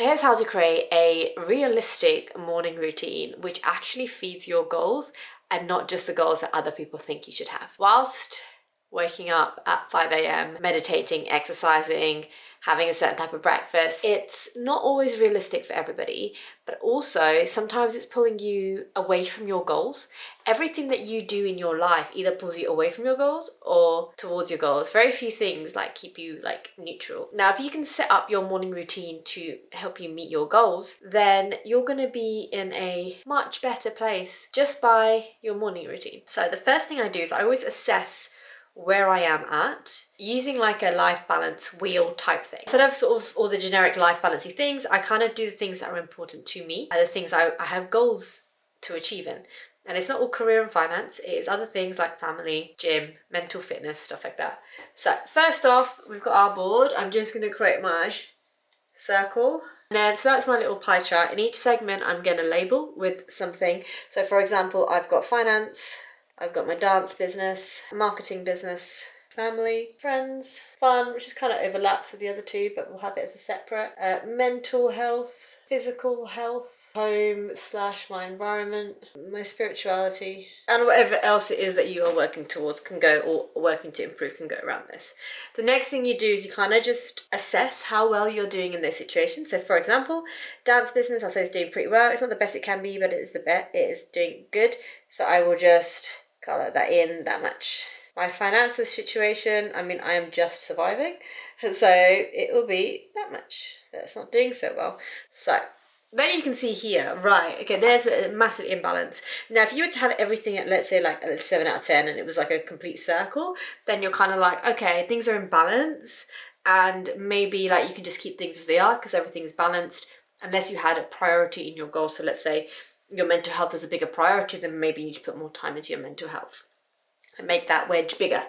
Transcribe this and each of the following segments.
Here's how to create a realistic morning routine which actually feeds your goals and not just the goals that other people think you should have. Whilst waking up at 5 a.m., meditating, exercising, having a certain type of breakfast, it's not always realistic for everybody, but also sometimes it's pulling you away from your goals. Everything that you do in your life either pulls you away from your goals or towards your goals. Very few things keep you neutral. Now, if you can set up your morning routine to help you meet your goals, then you're going to be in a much better place just by your morning routine. So the first thing I do is I always assess where I am at using a life balance wheel type thing. Instead of sort of all the generic life balancey things, I kind of do the things that are important to me and the things I have goals to achieve in. And it's not all career and finance, it is other things like family, gym, mental fitness, stuff like that. So first off, we've got our board. I'm just going to create my circle. And then, so that's my little pie chart. In each segment, I'm going to label with something. So for example, I've got finance, I've got my dance business, marketing business, family, friends, fun, which is kind of overlaps with the other two, but we'll have it as a separate. Mental health, physical health, home / my environment, my spirituality, and whatever else it is that you are working towards can go, or working to improve can go around this. The next thing you do is you kind of just assess how well you're doing in those situations. So for example, dance business, I'll say it's doing pretty well. It's not the best it can be, but it is it is doing good. So I will just colour that in that much. My finances situation, I am just surviving, so it will be that much. That's not doing so well. So then you can see here, right, okay, there's a massive imbalance. Now, if you were to have everything at, let's say, a 7 out of 10, and it was a complete circle, then you're kind of okay, things are in balance, and maybe you can just keep things as they are because everything is balanced, unless you had a priority in your goal. So let's say your mental health is a bigger priority, then maybe you need to put more time into your mental health and make that wedge bigger.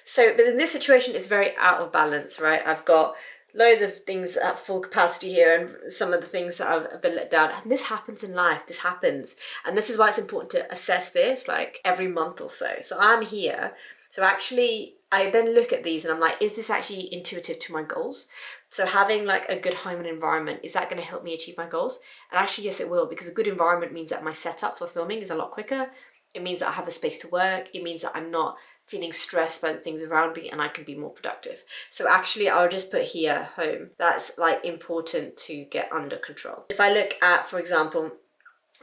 So, but in this situation, it's very out of balance, right? I've got loads of things at full capacity here and some of the things that have been let down. And this happens in life, this happens. And this is why it's important to assess this every month or so. So I'm here. So actually, I then look at these and I'm is this actually intuitive to my goals? So having a good home and environment, is that going to help me achieve my goals? And actually, yes, it will, because a good environment means that my setup for filming is a lot quicker. It means that I have a space to work. It means that I'm not feeling stressed by the things around me and I can be more productive. So actually, I'll just put here home. That's important to get under control. If I look at, for example,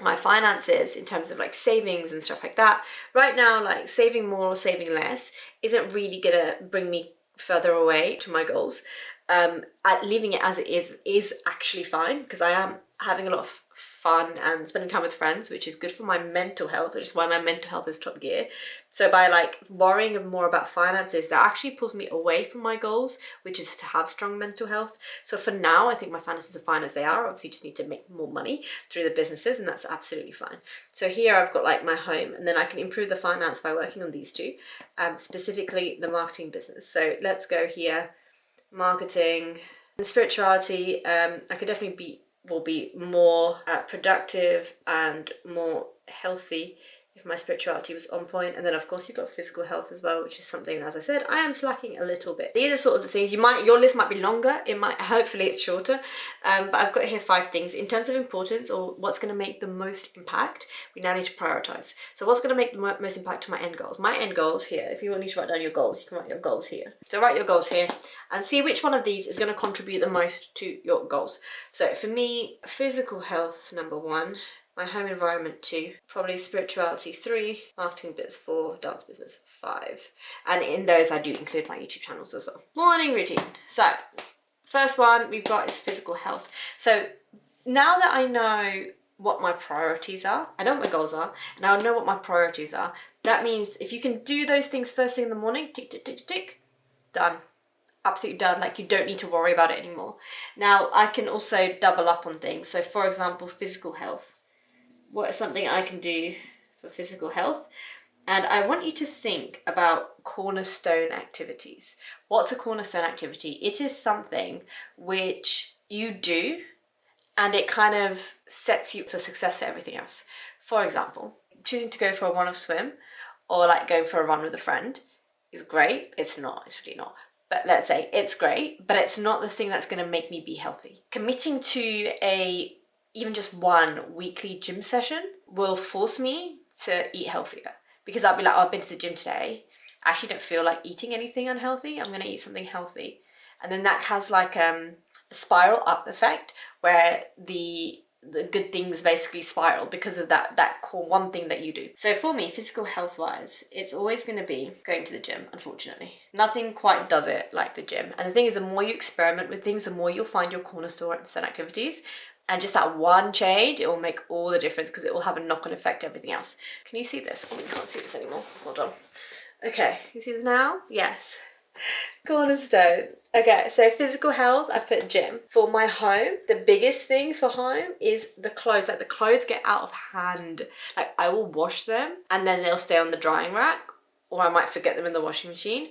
my finances in terms of savings and stuff like that, right now, saving more or saving less isn't really gonna bring me further away to my goals. Leaving it as it is actually fine, because I am having a lot of fun and spending time with friends, which is good for my mental health, which is why my mental health is top gear. So by worrying more about finances, that actually pulls me away from my goals, which is to have strong mental health. So for now, I think my finances are fine as they are. Obviously, just need to make more money through the businesses, and that's absolutely fine. So here I've got my home, and then I can improve the finance by working on these two, specifically the marketing business. So let's go here, marketing and spirituality. I could definitely will be more productive and more healthy if my spirituality was on point. And then of course you've got physical health as well, which is something, as I said, I am slacking a little bit. These are sort of the things your list might be longer, hopefully it's shorter, but I've got here 5 things in terms of importance, or what's going to make the most impact. We now need to prioritize. So what's going to make the most impact to my end goals? My end goals here, if you need to write down your goals, you can write your goals here. So write your goals here and see which one of these is going to contribute the most to your goals. So for me, physical health, number 1, my home environment 2, probably spirituality 3, marketing bits 4, dance business 5. And in those I do include my YouTube channels as well. Morning routine. So first one we've got is physical health. So now that I know what my priorities are, I know what my goals are, and I know what my priorities are, that means if you can do those things first thing in the morning, tick, tick, tick, tick, done. Absolutely done. You don't need to worry about it anymore. Now I can also double up on things. So for example, physical health. What is something I can do for physical health? And I want you to think about cornerstone activities. What's a cornerstone activity? It is something which you do and it kind of sets you for success for everything else. For example, choosing to go for a one-off swim or going for a run with a friend is great. It's not, it's really not. but let's say it's great, but it's not the thing that's going to make me be healthy. Committing to even just one weekly gym session will force me to eat healthier, because I'll be like, oh, I've been to the gym today. I actually don't feel like eating anything unhealthy. I'm going to eat something healthy. And then that has like a spiral up effect where the good things basically spiral because of that core one thing that you do. So for me, physical health wise, it's always going to be going to the gym, unfortunately. Nothing quite does it like the gym. And the thing is, the more you experiment with things, the more you'll find your cornerstone activities. And just that one change, it will make all the difference because it will have a knock-on effect to everything else. Can you see this? Oh, you can't see this anymore. Hold on. Okay, you see this now? Yes. Cornerstone. Okay, so physical health, I put gym. For my home, the biggest thing for home is the clothes. Like the clothes get out of hand. Like I will wash them and then they'll stay on the drying rack, or I might forget them in the washing machine.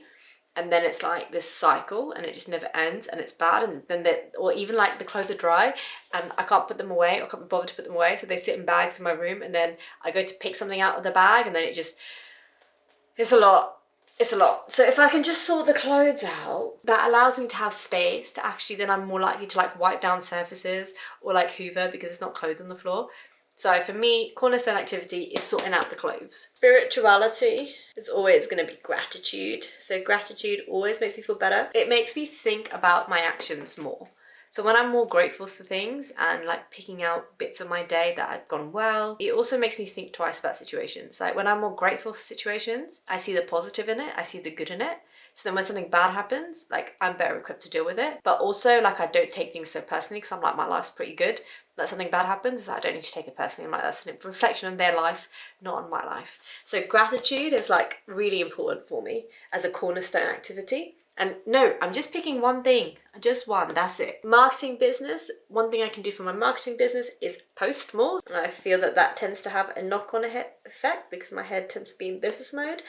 And then it's like this cycle and it just never ends and it's bad. And then or even like the clothes are dry and I can't put them away or can't be bothered to put them away. So they sit in bags in my room and then I go to pick something out of the bag and then it's a lot. It's a lot. So if I can just sort the clothes out, that allows me to have space to actually, then I'm more likely to like wipe down surfaces or like hoover because it's not clothes on the floor. So for me, cornerstone activity is sorting out the clothes. Spirituality is always going to be gratitude. So gratitude always makes me feel better. It makes me think about my actions more. So when I'm more grateful for things and like picking out bits of my day that had gone well, it also makes me think twice about situations. Like when I'm more grateful for situations, I see the positive in it, I see the good in it. So then when something bad happens, like I'm better equipped to deal with it. But also like I don't take things so personally because I'm like, my life's pretty good. That something bad happens, I don't need to take it personally. I'm like, that's a reflection on their life, not on my life. So gratitude is like really important for me as a cornerstone activity. And no, I'm just picking one thing, just one, that's it. Marketing business, one thing I can do for my marketing business is post more. And I feel that tends to have a knock-on effect because my head tends to be in business mode.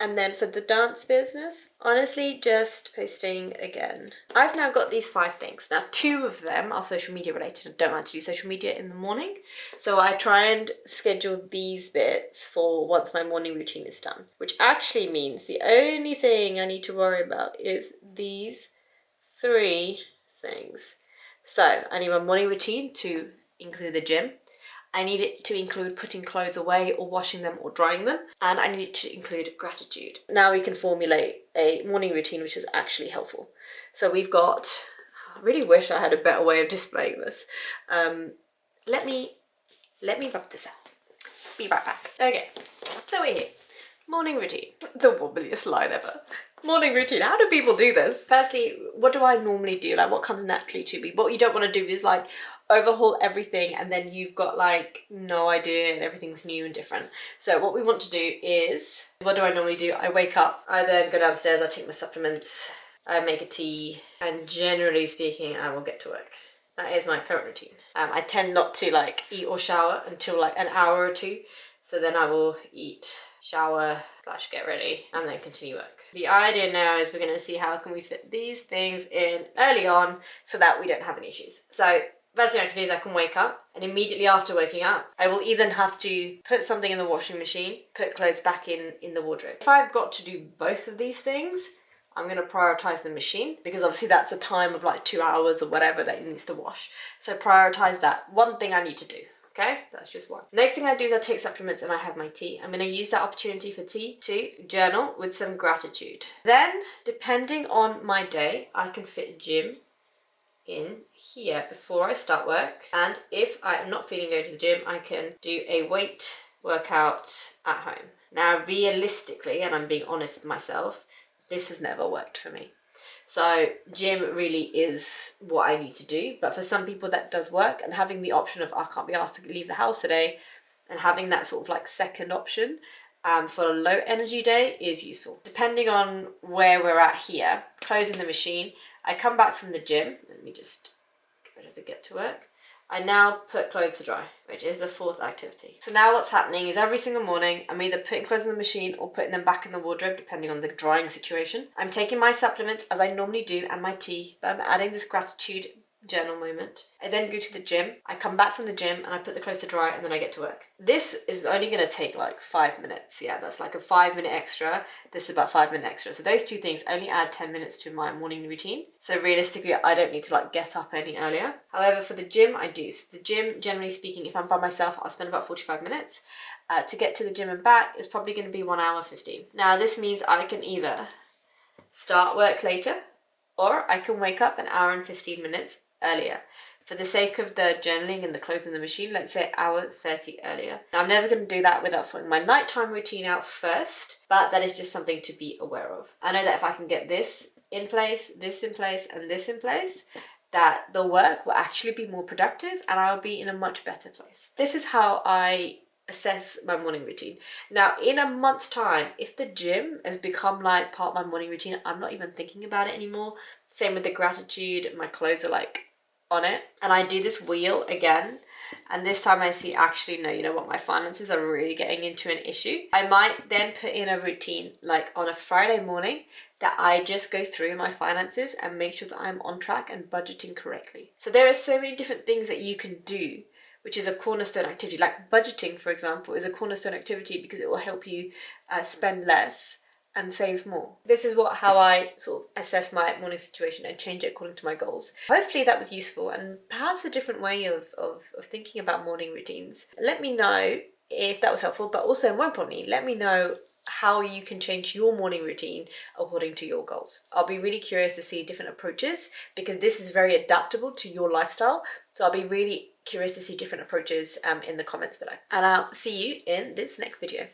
And then for the dance business, honestly, just posting again. I've now got these 5 things. Now, 2 of them are social media related. I don't like to do social media in the morning. So I try and schedule these bits for once my morning routine is done. Which actually means the only thing I need to worry about is these 3 things. So I need my morning routine to include the gym. I need it to include putting clothes away or washing them or drying them. And I need it to include gratitude. Now we can formulate a morning routine which is actually helpful. So we've got, I really wish I had a better way of displaying this. Let me rub this out. Be right back. Okay, so we're here. Morning routine. The wobbliest line ever. Morning routine. How do people do this? Firstly, what do I normally do? Like what comes naturally to me? What you don't want to do is like overhaul everything and then you've got like no idea and everything's new and different. So what we want to do is, what do I normally do? I wake up, I then go downstairs, I take my supplements, I make a tea, and generally speaking, I will get to work. That is my current routine. I tend not to like eat or shower until like an hour or 2. So then I will eat, shower, / get ready, and then continue work. The idea now is we're going to see how can we fit these things in early on so that we don't have any issues. So first thing I can do is I can wake up, and immediately after waking up, I will either have to put something in the washing machine, put clothes back in the wardrobe. If I've got to do both of these things, I'm going to prioritize the machine because obviously that's a time of like 2 hours or whatever that it needs to wash. So prioritize that one thing I need to do. Okay, that's just one. Next thing I do is I take supplements and I have my tea. I'm going to use that opportunity for tea to journal with some gratitude. Then, depending on my day, I can fit a gym in here before I start work. And if I am not feeling going to the gym, I can do a weight workout at home. Now, realistically, and I'm being honest with myself, this has never worked for me. So gym really is what I need to do. But for some people that does work, and having the option of I can't be asked to leave the house today, and having that sort of like second option for a low energy day is useful. Depending on where we're at here, closing the machine, I come back from the gym. Let me just get rid of the get to work. I now put clothes to dry, which is the 4th activity. So now what's happening is every single morning, I'm either putting clothes in the machine or putting them back in the wardrobe, depending on the drying situation. I'm taking my supplements as I normally do and my tea, but I'm adding this gratitude journal moment. I then go to the gym. I come back from the gym and I put the clothes to dry, and then I get to work. This is only going to take like 5 minutes. Yeah, that's like a 5-minute extra. This is about 5 minutes extra. So those two things only add 10 minutes to my morning routine. So realistically, I don't need to like get up any earlier. However, for the gym, I do. So the gym, generally speaking, if I'm by myself, I'll spend about 45 minutes. To get to the gym and back is probably going to be 1 hour 15. Now this means I can either start work later, or I can wake up an hour and 15 minutes earlier. For the sake of the journaling and the clothes in the machine, let's say hour 30 earlier. Now I'm never going to do that without sorting my nighttime routine out first, but that is just something to be aware of. I know that if I can get this in place, this in place, and this in place, that the work will actually be more productive and I will be in a much better place. This is how I assess my morning routine. Now, in a month's time, if the gym has become like part of my morning routine, I'm not even thinking about it anymore. Same with the gratitude, my clothes are like on it. And I do this wheel again. And this time I see, actually, no, you know what, my finances are really getting into an issue. I might then put in a routine, like on a Friday morning, that I just go through my finances and make sure that I'm on track and budgeting correctly. So there are so many different things that you can do, which is a cornerstone activity. Like budgeting, for example, is a cornerstone activity because it will help you spend less and save more. This is how I sort of assess my morning situation and change it according to my goals. Hopefully that was useful and perhaps a different way of thinking about morning routines. Let me know if that was helpful, but also more importantly, let me know how you can change your morning routine according to your goals. I'll be really curious to see different approaches because this is very adaptable to your lifestyle. So I'll be really curious to see different approaches in the comments below. And I'll see you in this next video.